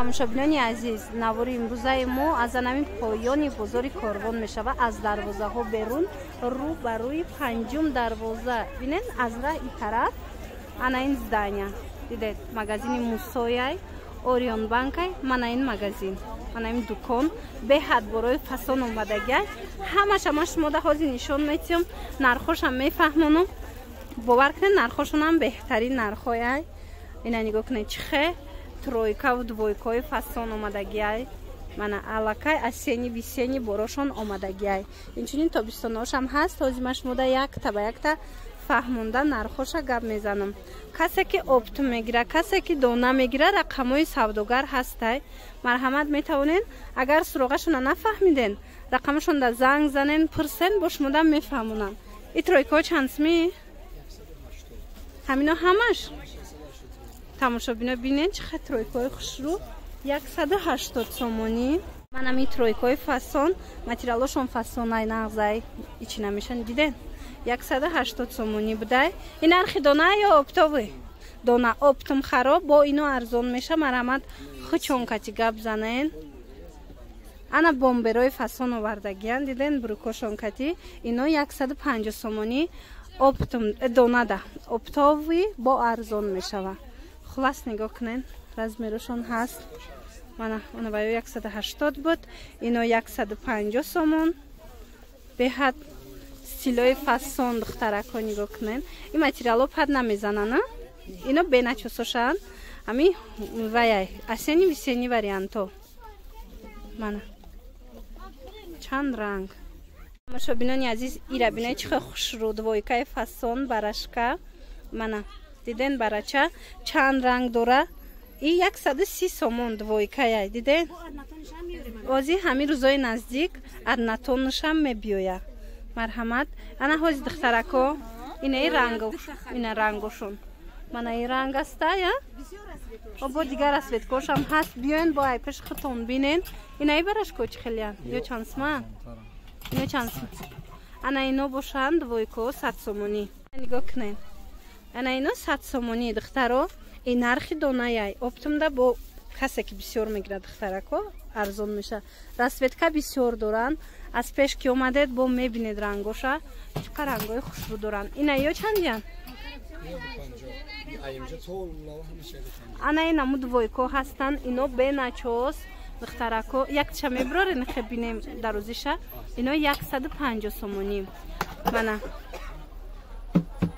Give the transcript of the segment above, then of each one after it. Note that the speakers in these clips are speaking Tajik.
тамошобинони азиз, навори имрӯзаи мо аз анами поёни бозори Корвон мешава. Аз дарвозаҳо берун рӯ ба рӯи панҷум дарвоза бинед, аз раҳи тараф ана ин здания дидед, магазини Мусояй, Орион банкай, мана ин магазин, мана ин дукон беҳад борои фасон омадагиай. Ҳамаша ма шумо да ҳозир нишон метиҳам, нархошам мефаҳмонам. Бовар кунед, нархошонам беҳтарин нархояй. Ина нигоҳ кунед чихе тройкаву двойкаи фасон омадагиай. Мана аллакай асени висени борошон омадагиай. Инчунин тобистоношам ҳаст. Ҳозир ма шумо да якта ба якта фаҳмонда нархоша гап мезанам. Касе ки оптум мегира, касе ки дона мегира, рақамои савдогар ҳастай. Марҳамат метавонед, агар суроғашона нафаҳмиден, рақамашонда занг занен, пурсен, бо шумо да мефаҳмонам. И тройкаҳо чанд сми? ҳамино ҳамаш? Тамошобино бинед чихе тройкаҳои хушрӯ 180 сомонӣ. Манам ин тройкаҳои фасон, материалошон фасонай нағзай ичи намешан диден. 180 сомонӣ будай. Ин нархи дона ё оптовӣ? Дона оптум хароб, бо ино арзон меша. Марҳамат хучонкати гап занен. Ана бомберои фасон овардагиян диден, брукошонкати. Ино 150 сомонӣ. Оптум донада оптовӣ бо арзон мешава. Хулас нигоҳ кунен, размерошон ҳаст. Мана она ба 180 буд, ино 150 сомон. Беҳад стилои фасон духтарако нигоҳ кунен. Ин материало пад намезанан, ино беначосошан. Ами ваяй асени висени варианто. Мана чанд ранг. Тамошобинони азиз, ира бинед чихе хушрӯ двойкаи фасон барашка. Мана диден барача чанд ранг дора. И 130 сомон двойкая диден. Ози ҳами рӯзои наздик арнатоншам мебиёя. Марҳамат. Ана ҳози духтарако инаи ранг, ина рангошон. Мана ин ранг аста я? Обо дигар асветкошам ҳаст. Биёен бо ай пеш хутон бинен. Инаи барашко чи хелиян? Ё чанд сма? Ё чанд сма? Ана ино бошанд двойко 100 сомонӣ. Нигоҳ кунен. Ана ино 100 сомонӣ духтаро. И нархи донаяй оптумда бо касе ки бисёр мегира духтарако арзон меша. Расветка бисёр доран. Аз пеш ки омадед бо мебинед рангоша. Чука рангои хушрӯ доран. Ина ё чандиян? Ана инаму двойко ҳастан. Ино беначос духтарако. Яктиша меброрен хебинем дарозиша. Ино 150 сомонӣ. Мана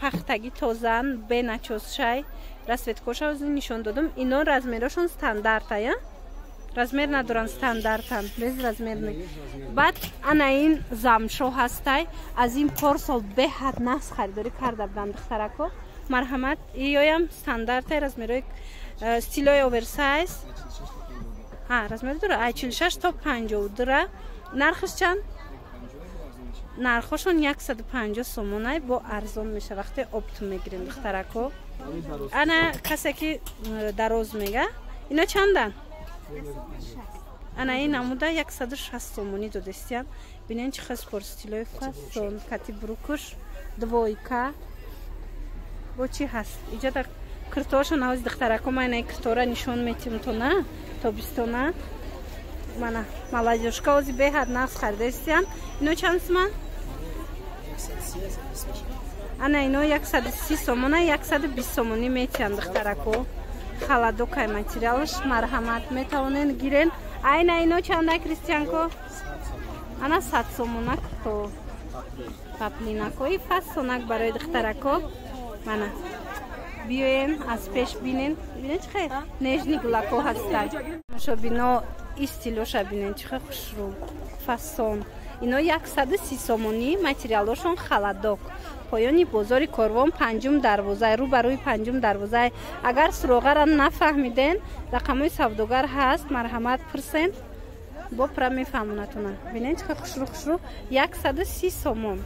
пахтаги тозан беначосшай. Расветкоша ҳозир нишон додам. Ино размерошон стандартая. Размер надоран, стандартан. Без размер не. Баъд ана ин замшо ҳастай. Аз ин порсол беҳад нағз харидорӣ карда будам духтарако. Марҳамат, иёям стандартай размерои стилои оверсайз. Ҳа, размер дора. Ай 46 то 50 дора. Нархш чанд? Нархошон 150 сомонай бо арзон меша вақте оптум мегирем духтарако. Ана касе ки дароз мега. Ино чандан? Ана ин амуда 160 сомонӣ додестиян. Бинен чи хеспор стилои фасон, кати брукуш, двойка. Бо чи ҳаст? Иҷа да киртоашон ҳози духтарако ма ина киртора нишон метим то на, тобистона. Мана маладёшка ҳози беҳад нағз харидестиян. Ино чанд сомон? Ана ино 130 сомона, 120 сомонӣ метиҳанд духтарако. Халадокай материалш, марҳамат метавонен гирен. Айна ино чанда кристиянко? Ана 100 сомонак то паплинакои фасонак барои духтарако. Мана биёен аз пеш бинен. Бинен чихе нежни гулако ҳастад. Мошобино истилоша бинен чихе хушрӯ фасон. Ино 130 сомонӣ, материалошон халадок. Поёни бозори Корвон панҷум дарвозаи рӯ ба рӯи панҷум дарвозаи. Агар суроғара нафаҳмиден, рақамои савдогар ҳаст, марҳамат пурсен. Бо пра мефаҳмонатонам. Бинен чихе хушрӯ 130 сомон.